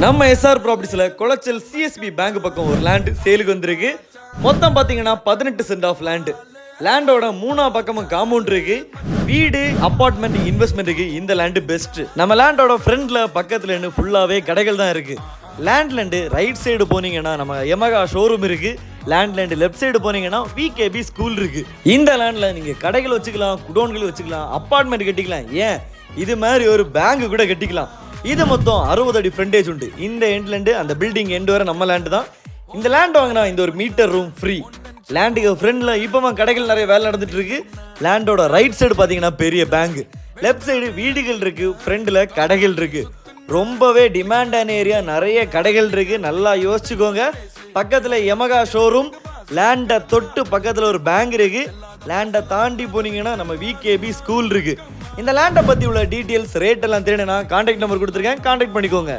நம்ம SR ப்ராப்பர்ட்டிஸ்ல Colachel CSB bank பக்கம் ஒரு லேண்ட் சேலுக்கு வந்திருக்கு. மொத்தம் பாத்தீங்கன்னா 18 சென்ட் ஆஃப் லேண்ட். லேண்டோட மூணா பக்கமும் காம்பவுண்ட் இருக்கு. வீடு அபார்ட்மெண்ட் இன்வெஸ்ட்மெண்ட்டுக்கு இந்த லேண்ட் பெஸ்ட். நம்ம லேண்டோட ஃப்ரண்ட்ல பக்கத்துல ஃபுல்லாவே கடைகள் தான் இருக்கு. லேண்ட் ரைட் சைடு போனீங்கன்னா நம்ம யமகா ஷோரூம் இருக்கு. லேண்ட் லெஃப்ட் சைடு போனீங்கன்னா விகேபி ஸ்கூல் இருக்கு. இந்த லேண்ட்ல நீங்க கடைகள் வச்சுக்கலாம், குடோன்கள் வச்சுக்கலாம், அபார்ட்மெண்ட் கட்டிக்கலாம், ஏன் இது மாதிரி ஒரு பேங்க் கூட கட்டிக்கலாம். இது மொத்தம் 60 அடி ஃப்ரண்டேஜ் உண்டு. இந்த எண்ட்லேருந்து அந்த பில்டிங் எண்ட் வரை நம்ம லேண்டு தான். இந்த லேண்ட் வாங்கினா இந்த ஒரு மீட்டர் ரூம் ஃப்ரீ. லேண்டுக்கு ஃப்ரண்ட்ல இப்போமா கடைகள் நிறைய வேலை நடந்துட்டு இருக்கு. லேண்டோட ரைட் சைடு பார்த்தீங்கன்னா பெரிய பேங்க், லெஃப்ட் சைடு வீடுகள் இருக்கு, ஃப்ரண்ட்ல கடைகள் இருக்கு. ரொம்பவே டிமாண்டான ஏரியா, நிறைய கடைகள் இருக்கு. நல்லா யோசிச்சுக்கோங்க. பக்கத்துல யமகா ஷோரூம், லேண்டை தொட்டு பக்கத்துல ஒரு பேங்க் இருக்கு. லேண்டை தாண்டி போனீங்கன்னா நம்ம விகேபி ஸ்கூல் இருக்கு. இந்த லேண்டை பத்தி உள்ள டீட்டெயில்ஸ் ரேட் எல்லாம் தேடினா கான்டாக்ட் நம்பர் கொடுத்துருக்கேன், கான்டாக்ட் பண்ணிக்கோங்க.